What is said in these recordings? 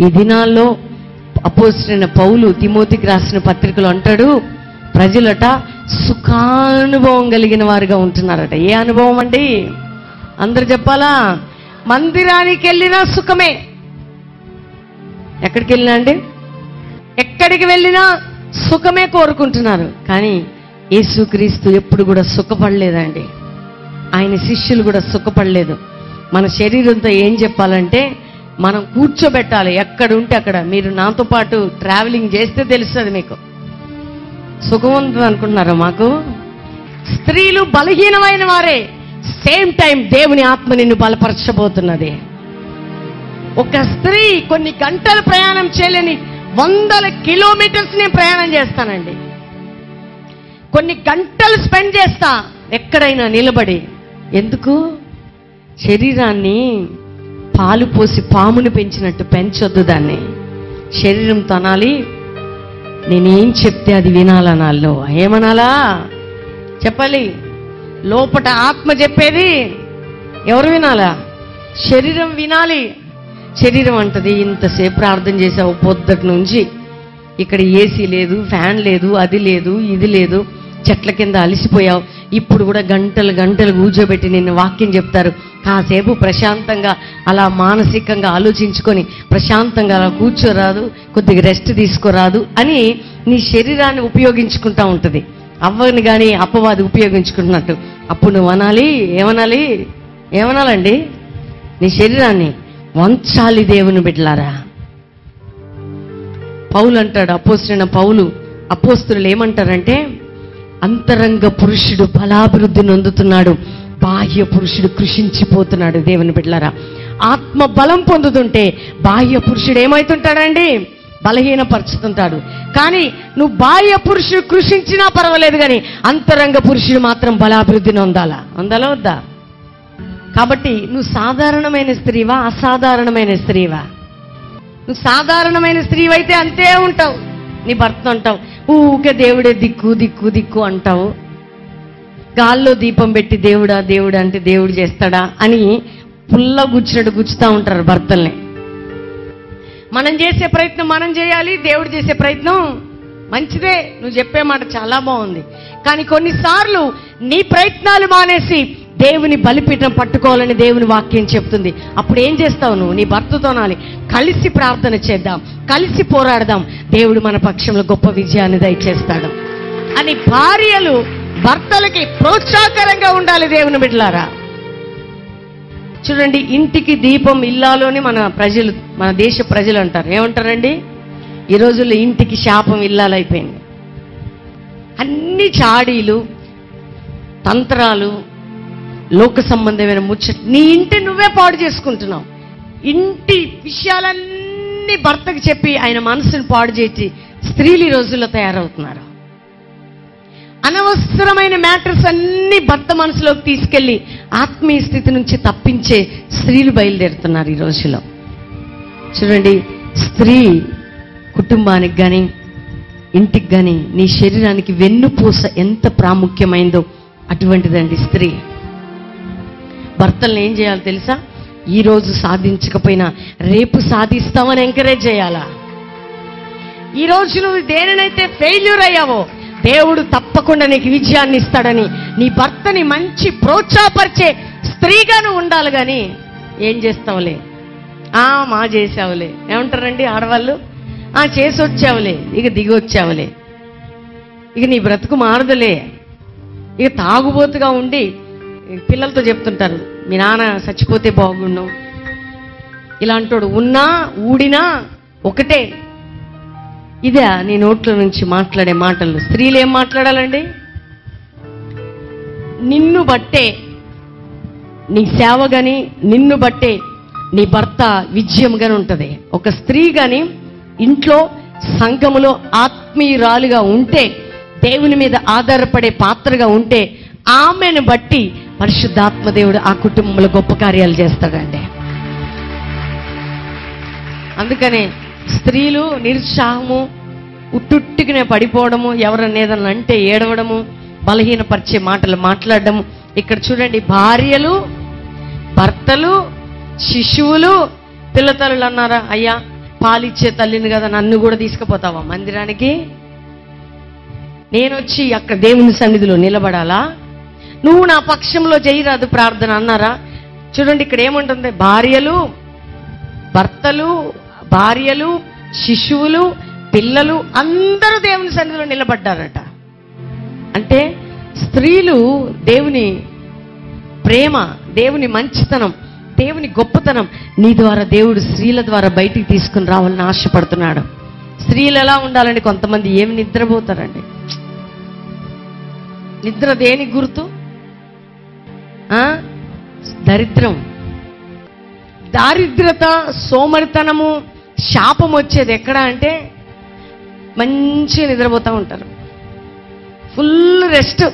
ఈ దినాల్లో అపోస్తలుడైన పౌలు తిమోతికి రాసిన పత్రికలో అంటాడు, ప్రజలట సుఖానుభవం కలిగిన వారుగా ఉంటున్నారట. ఏ అనుభవం అండి? అందరు చెప్పాలా? మందిరానికి వెళ్ళినా సుఖమే. ఎక్కడికి వెళ్ళినా అండి? ఎక్కడికి వెళ్ళినా సుఖమే కోరుకుంటున్నారు. కానీ యేసుక్రీస్తు ఎప్పుడు కూడా సుఖపడలేదండి. ఆయన శిష్యులు కూడా సుఖపడలేదు. మన శరీరంతో ఏం చెప్పాలంటే మనం కూర్చోబెట్టాలి. ఎక్కడ ఉంటే అక్కడ. మీరు నాతో పాటు ట్రావెలింగ్ చేస్తే తెలుస్తుంది మీకు. సుఖం ఉంటుంది అనుకుంటున్నారా? మాకు స్త్రీలు బలహీనమైన వారే. సేమ్ టైం దేవుని ఆత్మ నిన్ను బలపరచబోతున్నది. ఒక స్త్రీ కొన్ని గంటలు ప్రయాణం చేయలేని 100 కిలోమీటర్స్ నేను ప్రయాణం చేస్తానండి. కొన్ని గంటలు స్పెండ్ చేస్తా ఎక్కడైనా నిలబడి. ఎందుకు? శరీరాన్ని పాలు పోసి పాముని పెంచినట్టు పెంచొద్దు దాన్ని. శరీరం తనాలి. నేనేం చెప్తే అది వినాలనాలో. ఏమనాలా? చెప్పాలి. లోపట ఆత్మ చెప్పేది ఎవరు వినాలా? శరీరం వినాలి. శరీరం అంటది, ఇంతసేపు ప్రార్థన చేసావు పొద్దుటి నుంచి, ఇక్కడ ఏసీ లేదు, ఫ్యాన్ లేదు, అది లేదు, ఇది లేదు, చెట్ల కింద అలసిపోయావు, ఇప్పుడు కూడా గంటలు గంటలు కూర్చోబెట్టి నిన్ను వాక్యం చెప్తారు. కాసేపు ప్రశాంతంగా అలా మానసికంగా ఆలోచించుకొని ప్రశాంతంగా అలా కూర్చోరాదు, కొద్దిగా రెస్ట్ తీసుకోరాదు అని నీ శరీరాన్ని ఉపయోగించుకుంటా ఉంటుంది. అవ్వని కానీ అపవాది ఉపయోగించుకుంటున్నట్టు. అప్పుడు నువ్వు అనాలి. ఏమనాలి? ఏమనాలండి? నీ శరీరాన్ని వంచాలి దేవుని బిడ్డలారా. పౌలు అంటాడు, అపోస్తలుడైన పౌలు, అపోస్తలులు ఏమంటారంటే, అంతరంగ పురుషుడు బలాభివృద్ధి నొందుతున్నాడు, బాహ్య పురుషుడు కృషించిపోతున్నాడు. దేవుని బిడ్డలారా, ఆత్మ బలం పొందుతుంటే బాహ్య పురుషుడు ఏమవుతుంటాడండి? బలహీనపరుచుతుంటాడు. కానీ నువ్వు బాహ్య పురుషుడు కృషించినా పర్వాలేదు, కానీ అంతరంగ పురుషుడు మాత్రం బలాభివృద్ధి నొందాలా? అందాలా వద్దా? కాబట్టి నువ్వు సాధారణమైన స్త్రీవా, అసాధారణమైన స్త్రీవా? నువ్వు సాధారణమైన స్త్రీవైతే అంతే ఉంటావు. నీ భర్త అంటావు, ఊకే దేవుడే దిక్కు దిక్కు దిక్కు అంటావు. గాల్లో దీపం పెట్టి దేవుడా దేవుడా అంటే దేవుడు చేస్తాడా అని పుల్ల గుచ్చినట్టు గుచ్చుతూ ఉంటారు భర్తల్ని. మనం చేసే ప్రయత్నం మనం చేయాలి, దేవుడు చేసే ప్రయత్నం మంచిదే. నువ్వు చెప్పే మాట చాలా బాగుంది. కానీ కొన్నిసార్లు నీ ప్రయత్నాలు మానేసి దేవుని బలిపీఠం పట్టుకోవాలని దేవుని వాక్యం చెప్తుంది. అప్పుడు ఏం చేస్తావు నువ్వు? నీ భర్తతో నాలి కలిసి ప్రార్థన చేద్దాం, కలిసి పోరాడదాం, దేవుడు మన పక్షంలో గొప్ప విజయాన్ని దయచేస్తాడు అని భార్యలు భర్తలకి ప్రోత్సాహకరంగా ఉండాలి. దేవుని బిడ్డలారా, చూడండి, ఇంటికి దీపం ఇల్లాలు అని మన దేశ ప్రజలు అంటారు. ఏమంటారండి? ఈ రోజుల్లో ఇంటికి శాపం ఇల్లాలైపోయింది. అన్ని చాడీలు, తంత్రాలు, లోక సంబంధమైన ముచ్చట. నీ ఇంటి నువ్వే పాడు చేసుకుంటున్నావు. ఇంటి విషయాలన్నీ భర్తకు చెప్పి ఆయన మనసును పాడు చేసి స్త్రీలు ఈ రోజుల్లో తయారవుతున్నారు. అనవసరమైన మ్యాటర్స్ అన్ని భర్త మనసులోకి తీసుకెళ్లి ఆత్మీయ స్థితి నుంచి తప్పించే స్త్రీలు బయలుదేరుతున్నారు ఈ రోజులో. చూడండి, స్త్రీ కుటుంబానికి కానీ ఇంటికి కానీ నీ శరీరానికి వెన్నుపూస ఎంత ప్రాముఖ్యమైందో అటువంటిదండి స్త్రీ. భర్తలను ఏం చేయాలి తెలుసా? ఈరోజు సాధించకపోయినా రేపు సాధిస్తామని ఎంకరేజ్ చేయాలా? ఈరోజు నువ్వు దేనినైతే ఫెయిల్యూర్ అయ్యావో దేవుడు తప్పకుండా నీకు విజయాన్ని ఇస్తాడని నీ భర్తని మంచి ప్రోత్సాహపరిచే స్త్రీగా నువ్వు ఉండాలి. కానీ ఏం చేస్తావులే, మా చేసావులే, ఏమంటారండి ఆడవాళ్ళు? చేసి వచ్చావులే, ఇక దిగి వచ్చావులే, ఇక నీ బ్రతుకు మారదులే. ఇక తాగుబోతుగా ఉండి పిల్లలతో చెప్తుంటారు, మీ నాన్న చచ్చిపోతే బాగుండు, ఇలాంటోడు ఉన్నా ఊడినా ఒకటే. ఇదే నీ నోట్ల నుంచి మాట్లాడే మాటలు. స్త్రీలు ఏం మాట్లాడాలండి? నిన్ను బట్టే నీ సేవ గాని, నిన్ను బట్టే నీ భర్త విజయం గాని ఉంటది. ఒక స్త్రీ గాని ఇంట్లో సంఘములో ఆత్మీయురాలుగా ఉంటే, దేవుని మీద ఆధారపడే పాత్రగా ఉంటే, ఆమెను బట్టి పరిశుద్ధాత్మదేవుడు ఆ కుటుంబంలో గొప్ప కార్యాలు చేస్తాడండి. అందుకనే స్త్రీలు నిరుత్సాహము, ఉట్టుట్టుకునే పడిపోవడము, ఎవరన్నా ఏదన్నా అంటే ఏడవడము, బలహీనపరిచే మాటలు మాట్లాడడము. ఇక్కడ చూడండి, భార్యలు, భర్తలు, శిశువులు, పిల్లతల్లులు అన్నారా? అయ్యా పాలిచ్చే తల్లిని కదా, నన్ను కూడా తీసుకుపోతావా మందిరానికి? నేను వచ్చి అక్కడ దేవుని సన్నిధిలో నిలబడాలా? నువ్వు నా పక్షంలో చేయరాదు ప్రార్థన అన్నారా? చూడండి ఇక్కడ ఏముంటుంది, భార్యలు, శిశువులు, పిల్లలు అందరూ దేవుని సన్నిధిలో నిలబడ్డారట. అంటే స్త్రీలు దేవుని ప్రేమ, దేవుని మంచితనం, దేవుని గొప్పతనం నీ ద్వారా దేవుడు స్త్రీల ద్వారా బయటికి తీసుకుని రావాలని ఆశపడుతున్నాడు. స్త్రీలు ఎలా ఉండాలండి? కొంతమంది ఏమి నిద్రపోతారండి. నిద్ర దేనికి గుర్తు? దారిద్రత, సోమరితనము, శాపం వచ్చేది ఎక్కడ అంటే మంచిగా నిద్రపోతూ ఉంటారు. Full rest.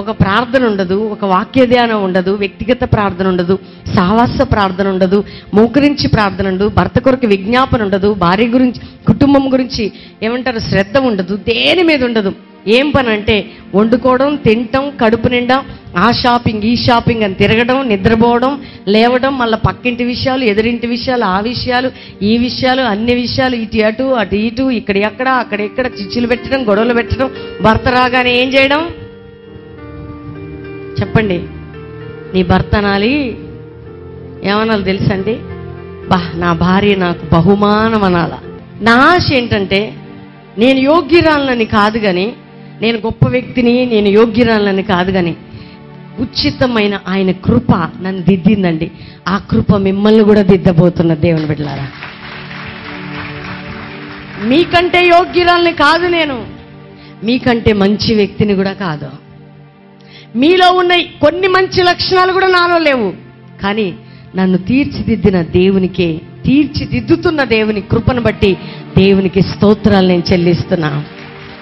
ఒక ప్రార్థన ఉండదు, ఒక వాక్య ధ్యానం ఉండదు, వ్యక్తిగత ప్రార్థన ఉండదు, సహవాస ప్రార్థన ఉండదు, మోకరించి ప్రార్థన ఉండదు, భర్త కొరకు విజ్ఞాపన ఉండదు, భార్య గురించి, కుటుంబం గురించి ఏమంటారు శ్రద్ధ ఉండదు, దేని మీద ఉండదు. ఏం పని అంటే వండుకోవడం, తినటం, కడుపు నిండా ఆ షాపింగ్ ఈ షాపింగ్ అని తిరగడం, నిద్రపోవడం, లేవడం, మళ్ళీ పక్కింటి విషయాలు, ఎదురింటి విషయాలు, ఆ విషయాలు, ఈ విషయాలు, అన్ని విషయాలు, ఇటు అటు అటు ఇటు, ఇక్కడ ఎక్కడ అక్కడ ఎక్కడ చిచ్చులు పెట్టడం, గొడవలు పెట్టడం, భర్త రాగానే ఏం చేయడం చెప్పండి? నీ భర్త అనాలి, ఏమనాలి తెలుసండి? నా భార్య నాకు బహుమానం అనాల. నా ఆశ ఏంటంటే నేను యోగ్యురాలని కాదు కానీ, నేను గొప్ప వ్యక్తిని, నేను యోగ్యురాలని కాదు కానీ, ఉచితమైన ఆయన కృప నన్ను దిద్దిందండి. ఆ కృప మిమ్మల్ని కూడా దిద్దబోతున్న దేవుని బిడ్డలారా. మీకంటే యోగ్యురాలని కాదు నేను, మీకంటే మంచి వ్యక్తిని కూడా కాదు. మీలో ఉన్న కొన్ని మంచి లక్షణాలు కూడా నాలో లేవు, కానీ నన్ను తీర్చిదిద్దిన దేవునికే, తీర్చిదిద్దుతున్న దేవుని కృపను బట్టి దేవునికి స్తోత్రాలు నేను చెల్లిస్తున్నా.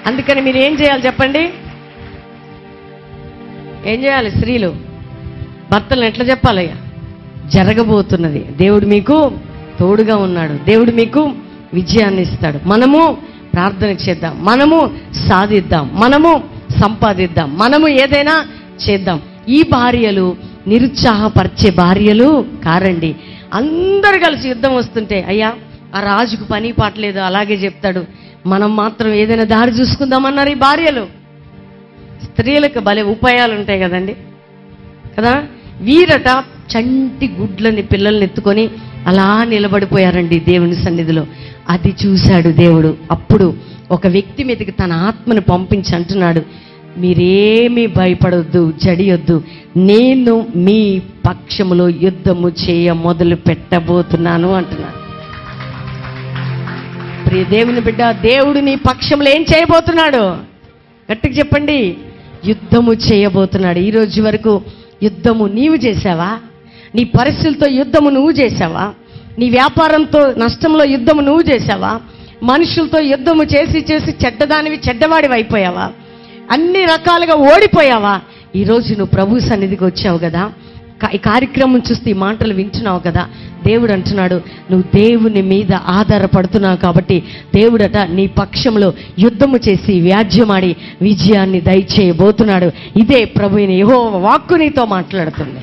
అందుకని మీరు ఏం చేయాలి చెప్పండి? ఏం చేయాలి? స్త్రీలు భర్తలను ఎట్లా చెప్పాలయ్యా? జరగబోతున్నది, దేవుడు మీకు తోడుగా ఉన్నాడు, దేవుడు మీకు విజయాన్ని ఇస్తాడు. మనము ప్రార్థన చేద్దాం, మనము సాధిద్దాం, మనము సంపాదిద్దాం, మనము ఏదైనా చేద్దాం. ఈ భార్యలు నిరుత్సాహపరిచే భార్యలు కారండి. అందరు కలిసి యుద్ధం వస్తుంటే, అయ్యా ఆ రాజుకు పని పాటలేదు అలాగే చెప్తాడు, మనం మాత్రం ఏదైనా దారి చూసుకుందామన్నారు ఈ భార్యలు. స్త్రీలకు భలే ఉపాయాలు ఉంటాయి కదండి, కదా? వీరట చంటి గుడ్లని పిల్లల్ని ఎత్తుకొని అలా నిలబడిపోయారండి దేవుని సన్నిధిలో. అది చూశాడు దేవుడు. అప్పుడు ఒక వ్యక్తి మీదకి తన ఆత్మను పంపించి అంటున్నాడు, మీరేమీ భయపడొద్దు, జడియొద్దు, నేను మీ పక్షములో యుద్ధము చేయ మొదలు పెట్టబోతున్నాను అంటున్నాడు. ప్రియ దేవుని బిడ్డ, దేవుడు నీ పక్షంలో ఏం చేయబోతున్నాడు? గట్టిగా చెప్పండి, యుద్ధము చేయబోతున్నాడు. ఈ రోజు వరకు యుద్ధము నీవు చేసావా? నీ పరిస్థితులతో యుద్ధము నువ్వు చేసావా? నీ వ్యాపారంతో నష్టంలో యుద్ధము నువ్వు చేసావా? మనుషులతో యుద్ధము చేసి చేసి చెడ్డదానివి చెడ్డవాడివి అయిపోయావా? అన్ని రకాలుగా ఓడిపోయావా? ఈరోజు నువ్వు ప్రభు సన్నిధికి వచ్చావు కదా, ఈ కార్యక్రమం చూస్తే ఈ మాటలు వింటున్నావు కదా, దేవుడు అంటున్నాడు నువ్వు దేవుని మీద ఆధారపడుతున్నావు కాబట్టి దేవుడట నీ పక్షంలో యుద్ధము చేసి వ్యాజ్యమాడి విజయాన్ని దయచేయబోతున్నాడు. ఇదే ప్రభువైన యెహోవా వాక్కు నీతో మాట్లాడుతుంది.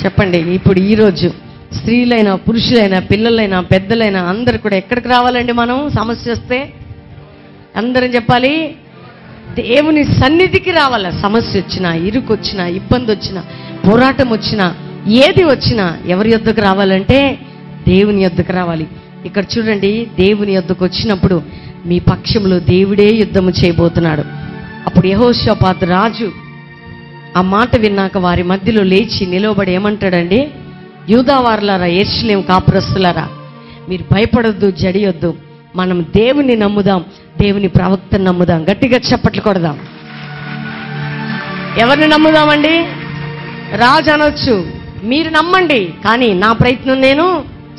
చెప్పండి, ఇప్పుడు ఈరోజు స్త్రీలైనా, పురుషులైనా, పిల్లలైనా, పెద్దలైనా అందరు కూడా ఎక్కడికి రావాలండి? మనం సమస్య వస్తే అందరం చెప్పాలి, దేవుని సన్నిధికి రావాలా. సమస్య వచ్చినా, ఇరుకు వచ్చినా, ఇబ్బంది వచ్చినా, పోరాటం వచ్చినా, ఏది వచ్చినా ఎవరి యొద్దకు రావాలంటే దేవుని యొద్దకు రావాలి. ఇక్కడ చూడండి, దేవుని యొద్దకు వచ్చినప్పుడు మీ పక్షంలో దేవుడే యుద్ధము చేయబోతున్నాడు. అప్పుడు యెహోషాపాతు రాజు ఆ మాట విన్నాక వారి మధ్యలో లేచి నిలవబడి ఏమంటాడండి, యూదావారులారా, యెరూషలేము కాపురస్తులారా, మీరు భయపడొద్దు, జడియొద్దు, మనం దేవుని నమ్ముదాం, దేవుని ప్రవక్తను నమ్ముదాం. గట్టిగా చప్పట్లు కొడదాం. ఎవరిని నమ్ముదామండి? రాజు అనొచ్చు, మీరు నమ్మండి, కానీ నా ప్రయత్నం నేను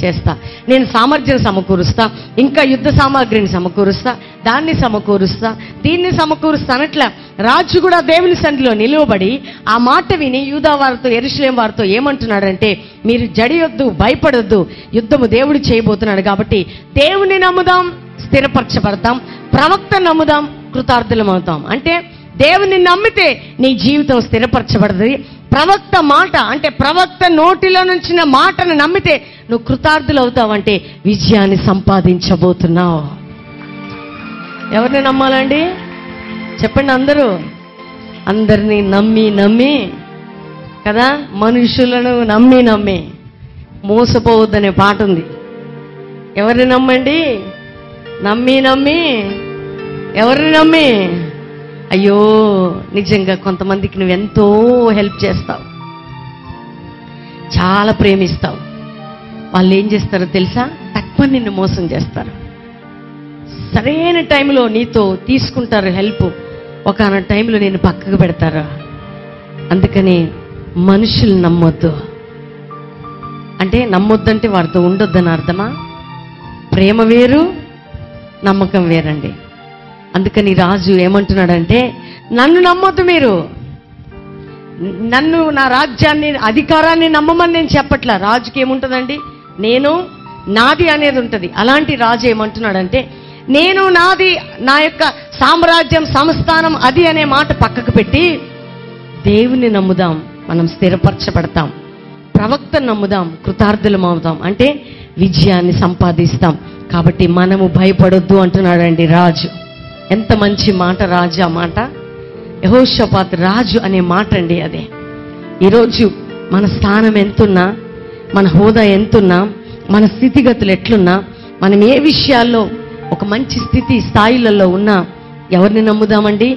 చేస్తా, నేను సామర్థ్యం సమకూరుస్తా, ఇంకా యుద్ధ సామాగ్రిని సమకూరుస్తా, దాన్ని సమకూరుస్తా, దీన్ని సమకూరుస్తా అన్నట్ల రాజు కూడా దేవుని సన్నిధిలో నిలువబడి ఆ మాట విని యూదా వారితో, యెరూషలేము వారితో ఏమంటున్నాడంటే, మీరు జడియొద్దు, భయపడొద్దు, యుద్ధము దేవుడు చేయబోతున్నాడు కాబట్టి దేవుని నమ్ముదాం, స్థిరపరచబడతాం, ప్రవక్త నమ్ముదాం, కృతార్థులం అవుతాం. అంటే దేవుని నమ్మితే నీ జీవితం స్థిరపరచబడుతుంది, ప్రవక్త మాట అంటే ప్రవక్త నోటిలో నుంచిన మాటను నమ్మితే నువ్వు కృతార్థులు అవుతావంటే విజయాన్ని సంపాదించబోతున్నావు. ఎవరిని నమ్మాలండి చెప్పండి? అందరినీ నమ్మి కదా, మనుషులను నమ్మి మోసపోవద్దనే పాట ఉంది. ఎవరిని నమ్మండి? నమ్మి ఎవరిని నమ్మి? అయ్యో నిజంగా కొంతమందికి నువ్వెంతో హెల్ప్ చేస్తావు, చాలా ప్రేమిస్తావు. వాళ్ళు ఏం చేస్తారో తెలుసా? తక్కువ నిన్ను మోసం చేస్తారు. సరైన టైంలో నీతో తీసుకుంటారు హెల్ప్, ఒకనొక టైంలో నేను పక్కకు పెడతారు. అందుకని మనుషులు నమ్మొద్దు. అంటే నమ్మొద్దంటే వారితో ఉండొద్దని అర్థమా? ప్రేమ వేరు, నమ్మకం వేరండి. అందుకని రాజు ఏమంటున్నాడంటే, నన్ను నమ్మొద్దు మీరు, నన్ను, నా రాజ్యాన్ని, అధికారాన్ని నమ్మమని నేను చెప్పట్లా. రాజుకి ఏముంటుందండి? నేను నాది అనేది ఉంటుంది. అలాంటి రాజు ఏమంటున్నాడంటే, నేను నాది, నా యొక్క సామ్రాజ్యం, సంస్థానం అది అనే మాట పక్కకు పెట్టి దేవుని నమ్ముదాం, మనం స్థిరపరచబడతాం. ప్రవక్తను నమ్ముదాం, కృతార్థులం అవుతాం, అంటే విజయాన్ని సంపాదిస్తాం. కాబట్టి మనము భయపడొద్దు అంటున్నాడండి రాజు. ఎంత మంచి మాట రాజు! ఆ మాట యెహోషాపాతు రాజు అనే మాట అండి. అదే ఈరోజు మన స్థానం ఎంతున్నా, మన హోదా ఎంతున్నా, మన స్థితిగతులు ఎట్లున్నా, మనం ఏ విషయాల్లో ఒక మంచి స్థాయిలలో ఉన్నా ఎవరిని నమ్ముదామండి?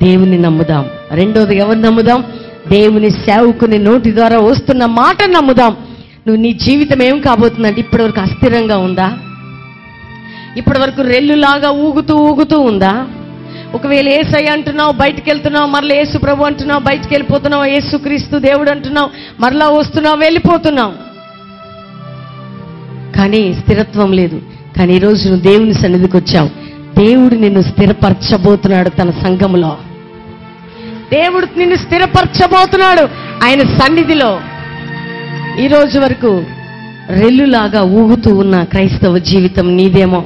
దేవుని నమ్ముదాం. రెండోది ఎవరిని నమ్ముదాం? దేవుని సేవకుని నోటి ద్వారా వస్తున్న మాటను నమ్ముదాం. నువ్వు, నీ జీవితం ఏం కాబోతుందంటే, ఇప్పటివరకు అస్థిరంగా ఉందా? ఇప్పటివరకు రెల్లులాగా ఊగుతూ ఉందా? ఒకవేళ యేసయ్య అంటున్నావు, బయటికి వెళ్తున్నావు, మరలా యేసు ప్రభు అంటున్నావు, బయటికి వెళ్ళిపోతున్నావు, యేసు క్రీస్తు దేవుడు అంటున్నావు, మరలా వస్తున్నావు, వెళ్ళిపోతున్నావు, కానీ స్థిరత్వం లేదు. కానీ ఈరోజు నువ్వు దేవుని సన్నిధికి వచ్చావు. దేవుడు నిన్ను స్థిరపరచబోతున్నాడు. తన సంఘములో దేవుడు నిన్ను స్థిరపరచబోతున్నాడు ఆయన సన్నిధిలో. ఈ రోజు వరకు రెల్లులాగా ఊగుతూ ఉన్న క్రైస్తవ జీవితం నీదేమో.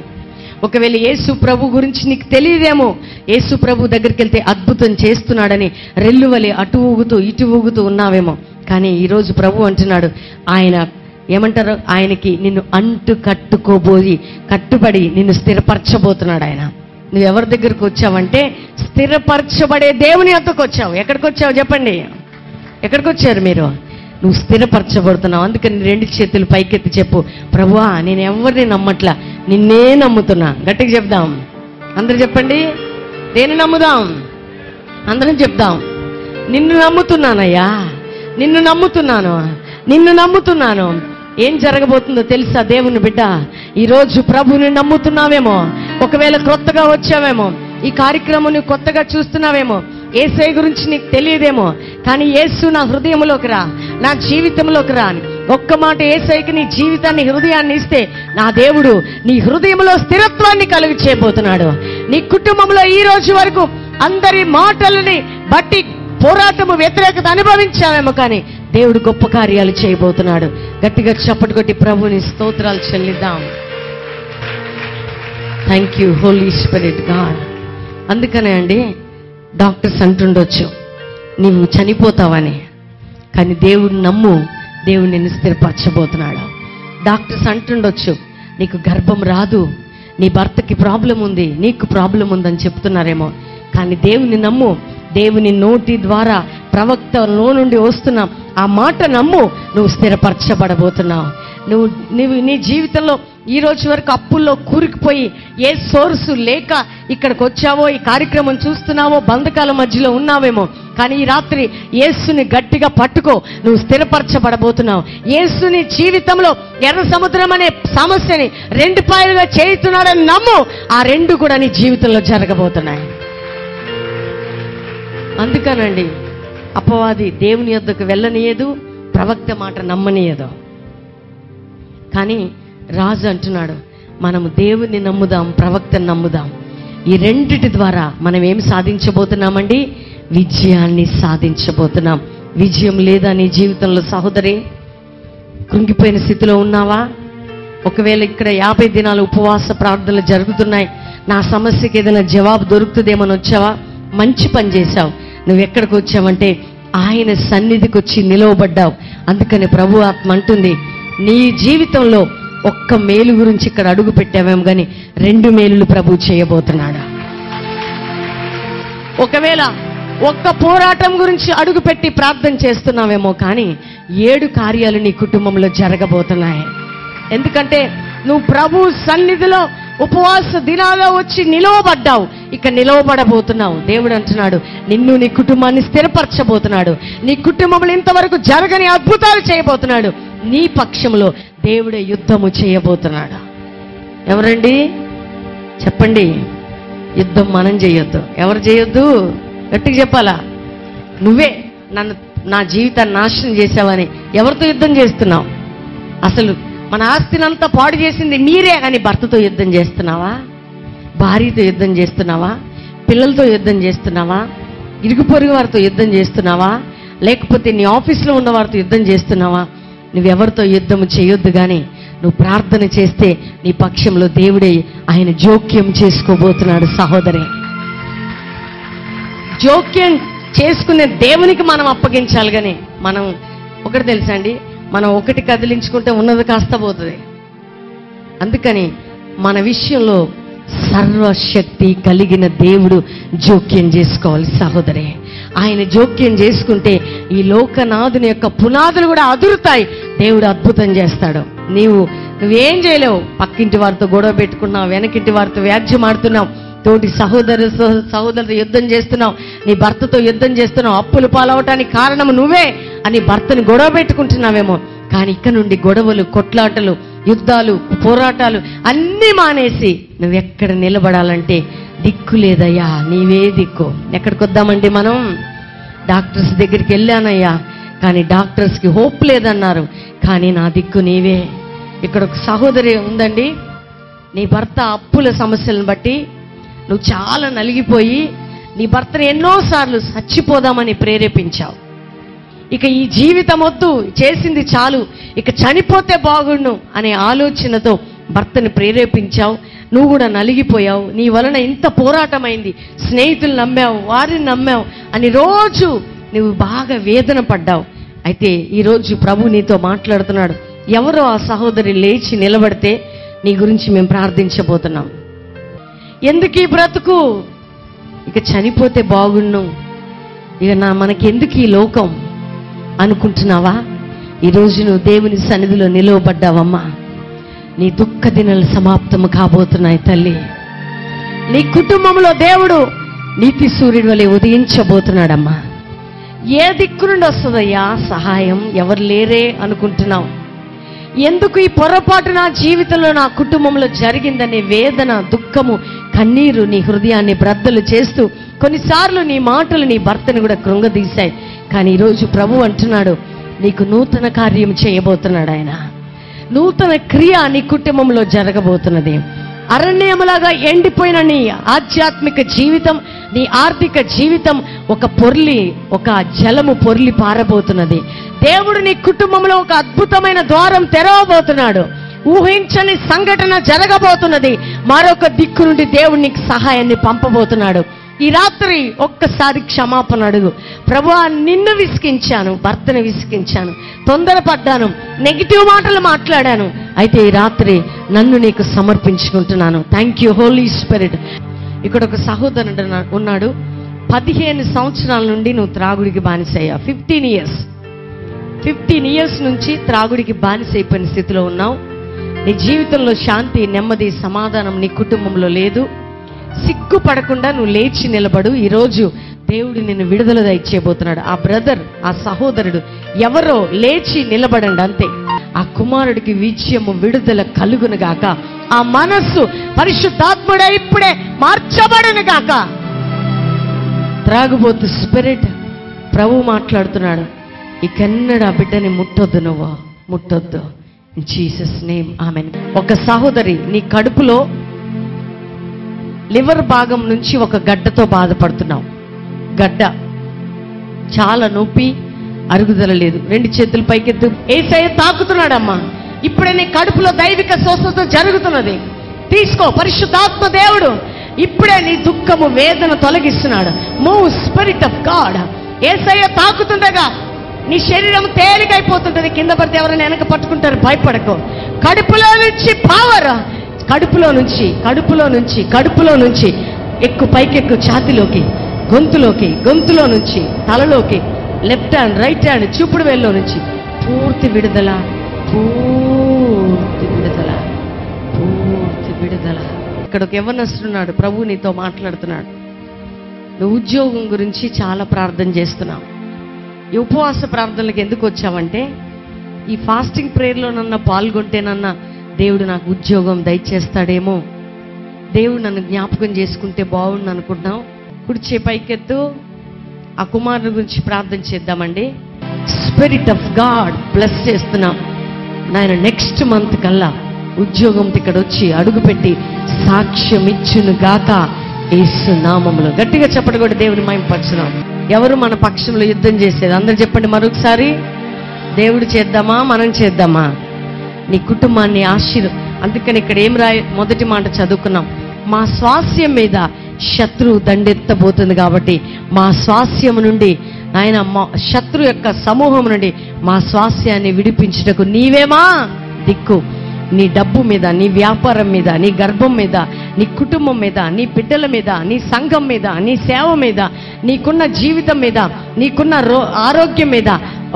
ఒకవేళ యేసు ప్రభు గురించి నీకు తెలియదేమో. యేసు ప్రభు దగ్గరికి వెళ్తే అద్భుతం చేస్తున్నాడని రెల్లువలే అటు ఊగుతూ ఇటు ఊగుతూ ఉన్నావేమో. కానీ ఈరోజు ప్రభు అంటున్నాడు, ఆయన ఏమంటారు, ఆయనకి నిన్ను కట్టుబడి నిన్ను స్థిరపరచబోతున్నాడు ఆయన. నువ్వెవరి దగ్గరకు వచ్చావంటే స్థిరపరచబడే దేవుని వద్దకు వచ్చావు. ఎక్కడికి వచ్చావు చెప్పండి? ఎక్కడికి వచ్చారు మీరు? నువ్వు స్థిరపరచబడుతున్నావు. అందుకని 2 చేతులు పైకెత్తి చెప్పు, ప్రభువా నేను ఎవరిని నమ్మట్లా, నిన్నే నమ్ముతున్నా. గట్టిగా చెప్దాం, అందరూ చెప్పండి. దేన్ని నమ్ముదాం? అందరం చెప్దాం. నిన్ను నమ్ముతున్నానయ్యా, నిన్ను నమ్ముతున్నాను. ఏం జరగబోతుందో తెలుసా దేవుని బిడ్డ? ఈరోజు ప్రభుని నమ్ముతున్నావేమో. ఒకవేళ కొత్తగా వచ్చావేమో, ఈ కార్యక్రమం నువ్వు కొత్తగా చూస్తున్నావేమో, యేసయ్య గురించి నీకు తెలియదేమో. కానీ యేసు నా హృదయంలోకి రా, నా జీవితంలోకి రా అని ఒక్క మాట యేసయ్యకి నీ జీవితాన్ని, హృదయాన్ని ఇస్తే నా దేవుడు నీ హృదయంలో స్థిరత్వాన్ని కలుగు చేయబోతున్నాడు. నీ కుటుంబంలో ఈ రోజు వరకు అందరి మాటలని బట్టి పోరాటము, వ్యతిరేకత అనుభవించావేమో, కానీ దేవుడు గొప్ప కార్యాలు చేయబోతున్నాడు. గట్టిగా చప్పటి కొట్టి ప్రభుని స్తోత్రాలు చెల్లిద్దాం. Thank you Holi spirit God. అందుకనే అండి డాక్టర్స్ అంటుండొచ్చు నీవు చనిపోతావని, కానీ దేవుడు నమ్ము, దేవుడు నిన్ను స్థిరపరచబోతున్నాడు. డాక్టర్స్ అంటుండొచ్చు నీకు గర్భం రాదు, నీ భర్తకి ప్రాబ్లం ఉంది, నీకు ప్రాబ్లం ఉందని చెప్తున్నారేమో, కానీ దేవుని నమ్ము. దేవుని నోటి ద్వారా ప్రవక్త నుండి వస్తున్న ఆ మాట నమ్ము, నువ్వు స్థిరపరచబడబోతున్నావు. నువ్వు నీ జీవితంలో ఈ రోజు వరకు అప్పుల్లో కూరుకుపోయి ఏ సోర్సు లేక ఇక్కడికి వచ్చావో, ఈ కార్యక్రమం చూస్తున్నావో, బంధకాల మధ్యలో ఉన్నావేమో, కానీ ఈ రాత్రి యేసుని గట్టిగా పట్టుకో, నువ్వు స్థిరపరచబడబోతున్నావు. యేసుని జీవితంలో ఎర్ర సముద్రం అనే సమస్యని 2 పాయలుగా చేస్తున్నాడని నమ్ము, ఆ 2 కూడా నీ జీవితంలో జరగబోతున్నాయి. అందుకనండి అపవాది దేవుని యొద్దకు వెళ్ళనీయదు, ప్రవక్త మాట నమ్మనీయదు. కానీ రాజు అంటున్నాడు, మనము దేవుని నమ్ముదాం, ప్రవక్తను నమ్ముదాం. ఈ 2 ద్వారా మనం ఏం సాధించబోతున్నామండి? విజయాన్ని సాధించబోతున్నాం. విజయం లేదా నీ జీవితంలో సహోదరి? కృంగిపోయిన స్థితిలో ఉన్నావా? ఒకవేళ ఇక్కడ 50 దినాలు ఉపవాస ప్రార్థనలు జరుగుతున్నాయి, నా సమస్యకి ఏదైనా జవాబు దొరుకుతుందేమని వచ్చావా? మంచి పని చేశావు. నువ్వు ఎక్కడికి వచ్చావంటే ఆయన సన్నిధికి వచ్చి నిలవబడ్డావు. అందుకని ప్రభు ఆత్మ అంటుంది, నీ జీవితంలో ఒక్క మేలు గురించి ఇక్కడ అడుగు పెట్టావేమో కానీ 2 మేలులు ప్రభు చేయబోతున్నాడు. ఒకవేళ ఒక్క పోరాటం గురించి అడుగు పెట్టి ప్రార్థన చేస్తున్నావేమో కానీ 7 కార్యాలు నీ కుటుంబంలో జరగబోతున్నాయి. ఎందుకంటే నువ్వు ప్రభు సన్నిధిలో ఉపవాస దినాల్లో వచ్చి నిలవబడ్డావు. ఇక నిలవబడబోతున్నావు. దేవుడు అంటున్నాడు, నిన్ను నీ కుటుంబాన్ని స్థిరపరచబోతున్నాడు. నీ కుటుంబంలో ఇంతవరకు జరగని అద్భుతాలు చేయబోతున్నాడు. నీ పక్షంలో దేవుడే యుద్ధము చేయబోతున్నాడు. ఎవరండి చెప్పండి? యుద్ధం మనం చేయొద్దు. ఎవరు చేయొద్దు? గట్టిగా చెప్పాలా? నువ్వే నా జీవితాన్ని నాశనం చేసావని ఎవరితో యుద్ధం చేస్తున్నావు? అసలు మన ఆస్తినంతా పాడు చేసింది మీరే అని భర్తతో యుద్ధం చేస్తున్నావా? భార్యతో యుద్ధం చేస్తున్నావా? పిల్లలతో యుద్ధం చేస్తున్నావా? ఇరుగు పొరుగు వారితో యుద్ధం చేస్తున్నావా? లేకపోతే నీ ఆఫీస్లో ఉన్న వారితో యుద్ధం చేస్తున్నావా? నువ్వెవరితో యుద్ధం చేయొద్దు. కానీ నువ్వు ప్రార్థన చేస్తే నీ పక్షంలో దేవుడే ఆయన జోక్యం చేసుకోబోతున్నాడు. సహోదరి, జోక్యం చేసుకునే దేవునికి మనం అప్పగించాలి. కానీ మనం ఒకటి తెలుసా అండి, మనం ఒకటి కదిలించుకుంటే ఉన్నది కాస్త పోతుంది. అందుకని మన విషయంలో సర్వశక్తి కలిగిన దేవుడు జోక్యం చేసుకోవాలి. సహోదరి, ఆయన జోక్యం చేసుకుంటే ఈ లోకనాథుని యొక్క పునాదులు కూడా అదురుతాయి. దేవుడు అద్భుతం చేస్తాడు. నువ్వేం చేయలేవు. పక్కింటి వారితో గొడవ పెట్టుకున్నావు, వెనకింటి వారితో వ్యాజ్యం ఆడుతున్నావు, తోటి సహోదరులతో యుద్ధం చేస్తున్నావు, నీ భర్తతో యుద్ధం చేస్తున్నావు, అప్పులు పాలవటానికి కారణం నువ్వే అని భర్తను గొడవ పెట్టుకుంటున్నావేమో. కానీ ఇక్కడ నుండి గొడవలు, కొట్లాటలు, యుద్ధాలు, పోరాటాలు అన్నీ మానేసి నువ్వెక్కడ నిలబడాలంటే దిక్కు లేదయ్యా, నీవే దిక్కు. ఎక్కడికి వద్దామండి మనం? డాక్టర్స్ దగ్గరికి వెళ్ళానయ్యా, కానీ డాక్టర్స్కి హోప్ లేదన్నారు. కానీ నా దిక్కు నీవే. ఇక్కడ ఒక సహోదరి ఉందండి, నీ భర్త అప్పుల సమస్యలను బట్టి నువ్వు చాలా నలిగిపోయి నీ భర్తను ఎన్నోసార్లు చచ్చిపోదామని ప్రేరేపించావు. ఇక ఈ జీవితం వద్దు, చేసింది చాలు, ఇక చనిపోతే బాగుండు అనే ఆలోచనతో భర్తని ప్రేరేపించావు. నువ్వు కూడా నలిగిపోయావు. నీ వలన ఇంత పోరాటమైంది, స్నేహితులు నమ్మావు, వారిని నమ్మావు అని రోజు నువ్వు బాగా వేదన పడ్డావు. అయితే ఈరోజు ప్రభు నీతో మాట్లాడుతున్నాడు. ఎవరో ఆ సహోదరి లేచి నిలబడితే నీ గురించి మేము ప్రార్థించబోతున్నాం. ఎందుకు ఈ బ్రతుకు, ఇక చనిపోతే బాగుండు, ఇక మనకెందుకు ఈ లోకం అనుకుంటున్నావా? ఈరోజు నువ్వు దేవుని సన్నిధిలో నిలవబడ్డావమ్మా. నీ దుఃఖ దినాలు సమాప్తము కాబోతున్నాయి తల్లి. నీ కుటుంబంలో దేవుడు నీతి సూర్యుడి వలె ఉదయించబోతున్నాడమ్మా. ఏ దిక్కు నుండి వస్తుందయ్యా సహాయం? ఎవరు లేరే అనుకుంటున్నావు. ఎందుకు ఈ పొరపాటు నా జీవితంలో, నా కుటుంబంలో జరిగిందనే వేదన, దుఃఖము, కన్నీరు నీ హృదయాన్ని బ్రద్దలు చేస్తూ కొన్నిసార్లు నీ మాటలు నీ భర్తను కూడా కృంగదీశాయి. కానీ ఈరోజు ప్రభు అంటున్నాడు, నీకు నూతన కార్యం చేయబోతున్నాడు. ఆయన నూతన క్రియ నీ కుటుంబంలో జరగబోతున్నది. అరణ్యములాగా ఎండిపోయిన నీ ఆధ్యాత్మిక జీవితం, నీ ఆర్థిక జీవితం ఒక జలము పొర్లి పారబోతున్నది. దేవుడు నీ కుటుంబంలో ఒక అద్భుతమైన ద్వారం తెరవబోతున్నాడు. ఊహించని సంఘటన జరగబోతున్నది. మరొక దిక్కు నుండి దేవుడు నీకు సహాయాన్ని పంపబోతున్నాడు. ఈ రాత్రి ఒక్కసారి క్షమాపణ అడుగు. ప్రభువా, నిన్ను విసిగించాను, భర్తను విసిగించాను, తొందరపడ్డాను, నెగిటివ్ మాటలు మాట్లాడాను. అయితే ఈ రాత్రి నన్ను నీకు సమర్పించుకుంటున్నాను. Thank you Holi Spirit. ఇక్కడ ఒక సహోదరుడు ఉన్నాడు. 15 సంవత్సరాల నుండి నువ్వు త్రాగుడికి బానిసయ్యా. 15 ఇయర్స్ నుంచి త్రాగుడికి బానిసైపోయిన స్థితిలో ఉన్నావు. నీ జీవితంలో శాంతి, నెమ్మది, సమాధానం నీ కుటుంబంలో లేదు. సిగ్గుపడకుండా నువ్వు లేచి నిలబడు. ఈరోజు దేవుడు నిన్ను విడుదల దయచేయబోతున్నాడు. ఆ బ్రదర్, ఆ సహోదరుడు ఎవరో లేచి నిలబడండి అంతే. ఆ కుమారుడికి విజయము, విడుదల కలుగును గాక. ఆ మనస్సు పరిశుద్ధాత్ముడే ఇప్పుడే మార్చబడును గాక. త్రాగుబోతు స్పిరిట్, ప్రభు మాట్లాడుతున్నాడు. ఇకన్నడు ఆ బిడ్డని ముట్టొద్దు, నువ్వు ముట్టొద్దు. In Jesus name amen. ఒక సహోదరి, నీ కడుపులో లివర్ భాగం నుంచి ఒక గడ్డతో బాధపడుతున్నావు. గడ్డ చాలా నొప్పి, అరుగుదల లేదు. 2 చేతులు పైకెత్తు. యేసయ్య తాకుతున్నాడమ్మా. ఇప్పుడే నీ కడుపులో దైవిక స్వస్థత జరుగుతున్నది. తీసుకో. పరిశుద్ధాత్మ దేవుడు ఇప్పుడే నీ దుఃఖము, వేదన తొలగిస్తున్నాడు. Move spirit of God. Yesayya తాకుతుండగా నీ శరీరం తేలికైపోతుంటది. కింద పడితే ఎవరైనా వెనక పట్టుకుంటారు, భయపడకు. కడుపులో నుంచి పవర్, కడుపులో నుంచి ఎక్కు, పైకెక్కు, ఛాతిలోకి, గొంతులో నుంచి తలలోకి, లెఫ్ట్ హ్యాండ్, రైట్ హ్యాండ్, చూపుడు వేల్లో నుంచి పూర్తి విడుదల. ఇక్కడ ఒక యవ్వనస్తుడున్నాడు, ప్రభు నీతో మాట్లాడుతున్నాడు. నువ్వు ఉద్యోగం గురించి చాలా ప్రార్థన చేస్తున్నావు. ఈ ఉపవాస ప్రార్థనలకు ఎందుకు వచ్చావంటే, ఈ ఫాస్టింగ్ ప్రేయర్లోనన్నా పాల్గొంటేనన్నా దేవుడు నాకు ఉద్యోగం దయచేస్తాడేమో, దేవుడు నన్ను జ్ఞాపకం చేసుకుంటే బాగుండు అనుకుంటున్నావు. కుడిచే పైకెత్తు. ఆ కుమారుని గురించి ప్రార్థన చేద్దామండి. స్పిరిట్ ఆఫ్ గాడ్ బ్లెస్ చేస్తున్నాం నాయన. నెక్స్ట్ మంత్ కల్లా ఉద్యోగంతో ఇక్కడ వచ్చి అడుగుపెట్టి సాక్ష్యం ఇచ్చును గాక యేసు నామములో. గట్టిగా చెప్పండి కూడా దేవుని మహిమపరచుదాం. ఎవరు మన పక్షంలో యుద్ధం చేసేది? అందరు చెప్పండి మరొకసారి. దేవుడు చేద్దామా, మనం చేద్దామా? నీ కుటుంబాన్ని అందుకని ఇక్కడ ఏం మొదటి మాట చదువుకున్నాం, మా స్వాస్యం మీద శత్రువు దండెత్తబోతుంది కాబట్టి మా స్వాస్యం నుండి ఆయన, మా శత్రు యొక్క సమూహం నుండి మా స్వాస్యాన్ని విడిపించుటకు నీవేమా దిక్కు. నీ డబ్బు మీద, నీ వ్యాపారం మీద, నీ గర్భం మీద, నీ కుటుంబం మీద, నీ బిడ్డల మీద, నీ సంఘం మీద, నీ సేవ మీద, నీకున్న జీవితం మీద, నీకున్న ఆరోగ్యం మీద,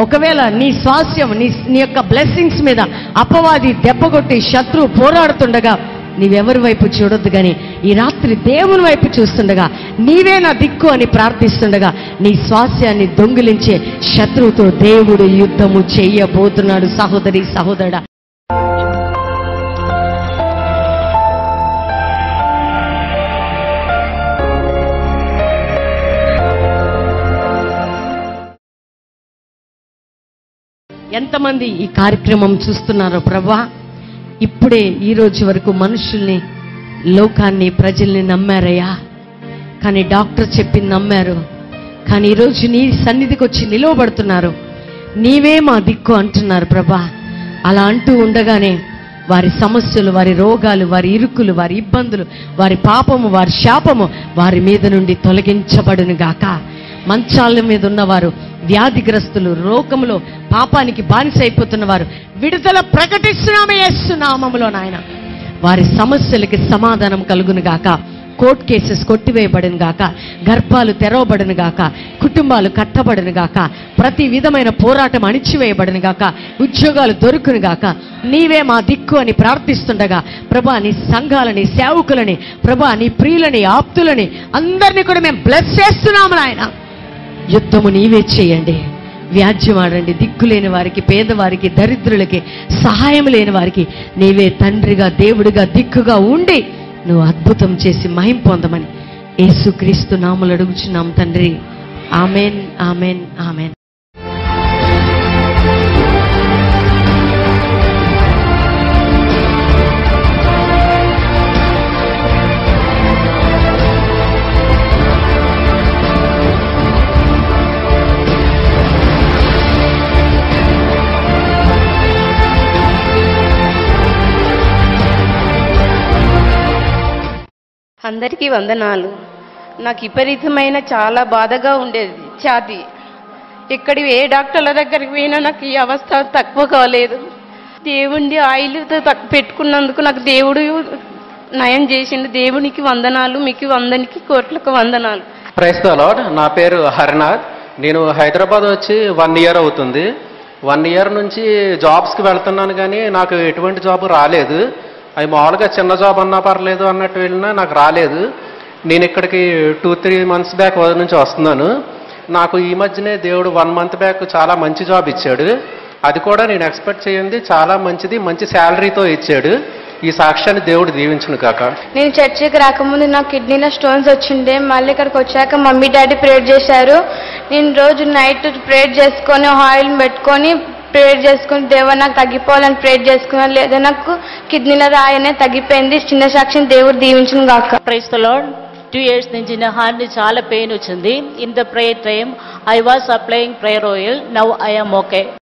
ఒకవేళ నీ స్వాస్యం, నీ యొక్క బ్లెస్సింగ్స్ మీద అపవాది దెబ్బగొట్టి శత్రువు పోరాడుతుండగా నీవెవరి వైపు చూడొద్దు కానీ ఈ రాత్రి దేవుని వైపు చూస్తుండగా, నీవే నా దిక్కు అని ప్రార్థిస్తుండగా నీ స్వాస్యాన్ని దొంగిలించే శత్రువుతో దేవుడు యుద్ధము చెయ్యబోతున్నాడు. సహోదరి, సహోదరుడా, ఎంతమంది ఈ కార్యక్రమం చూస్తున్నారో ప్రభా, ఇప్పుడే ఈ రోజు వరకు మనుషుల్ని, లోకాన్ని, ప్రజల్ని నమ్మారయ్యా. కానీ డాక్టర్ చెప్పింది నమ్మారు. కానీ ఈరోజు నీ సన్నిధికి వచ్చి నిలవబడుతున్నారు. నీవే మా దిక్కు అంటున్నారు ప్రభా. అలా అంటూ ఉండగానే వారి సమస్యలు, వారి రోగాలు, వారి ఇరుకులు, వారి ఇబ్బందులు, వారి పాపము, వారి శాపము వారి మీద నుండి తొలగించబడును గాక. మంచాల మీద ఉన్నవారు, వ్యాధిగ్రస్తులు, రోగములో పాపానికి బానిస అయిపోతున్న వారు విడుదల ప్రకటిస్తున్నాము యేసు నామములో నాయన. వారి సమస్యలకి సమాధానం కలుగును గాక. కోర్టు కేసెస్ కొట్టివేయబడును గాక. గర్భాలు తెరవబడును గాక. కుటుంబాలు కట్టబడును గాక. ప్రతి విధమైన పోరాటం అణిచివేయబడును గాక. ఉద్యోగాలు దొరుకును గాక. నీవే మా దిక్కు అని ప్రార్థిస్తుండగా ప్రభా, నీ సంఘాలని, సేవకులని, ప్రభా నీ ప్రియులని, ఆప్తులని అందరినీ కూడా మేము బ్లెస్ చేస్తున్నాము నాయన. యుద్ధము నీవే చేయండి. వ్యాజ్యం ఆడండి. దిక్కులేని వారికి, పేదవారికి, దరిద్రులకి, సహాయం లేని వారికి నీవే తండ్రిగా, దేవుడిగా, దిక్కుగా ఉండి నువ్వు అద్భుతం చేసి మహిమ పొందమని యేసుక్రీస్తు నామములో అడుగుచున్నాం తండ్రి. Amen, amen, amen. అందరికీ వందనాలు. నాకు విపరీతమైన చాలా బాధగా ఉండేది ఛాతీ. ఎక్కడి ఏ డాక్టర్ల దగ్గరికి పోయినా నాకు ఈ అవస్థ తక్కువ కాలేదు. దేవుడి ఆయిల్తో పెట్టుకున్నందుకు నాకు దేవుడు నయం చేసిండు. దేవునికి వందనాలు, మీకు అందరికి కోట్లకు వందనాలు. Praise the Lord. నా పేరు హరినాథ్. నేను హైదరాబాద్ వచ్చి 1 year అవుతుంది. 1 year నుంచి జాబ్స్కి వెళ్తున్నాను కానీ నాకు ఎటువంటి జాబ్ రాలేదు. అవి మామూలుగా చిన్న జాబ్ అన్నా పర్లేదు అన్నట్టు వెళ్ళినా నాకు రాలేదు. నేను ఇక్కడికి 2-3 months బ్యాక్ నుంచి వస్తున్నాను. నాకు ఈ మధ్యనే దేవుడు 1 month బ్యాక్ చాలా మంచి జాబ్ ఇచ్చాడు. అది కూడా నేను ఎక్స్పెక్ట్ చేయండి చాలా మంచిది, మంచి శాలరీతో ఇచ్చాడు. ఈ సాక్ష్యాన్ని దేవుడు దీవించును కాక. నేను చర్చికి రాకముందు నాకు కిడ్నీలో స్టోన్స్ వచ్చిండే. మళ్ళీ ఇక్కడికి వచ్చాక మమ్మీ డాడీ ప్రేయర్ చేశారు. నేను రోజు నైట్ ప్రేయర్ చేసుకొని ఆయిల్ పెట్టుకొని ప్రేయర్ చేసుకుని దేవుడు నాకు తగ్గిపోవాలని ప్రేయర్ చేసుకున్నాను. లేదా నాకు కిడ్నీల రాయనే తగ్గిపోయింది. చిన్న సాక్ష్యం దేవుడు దీవించును గాక. Praise the lord. 2 years నుంచి నా హార్ట్ చాలా పెయిన్ వచ్చింది. In the prayer time I was applying prayer oil. Now I am okay.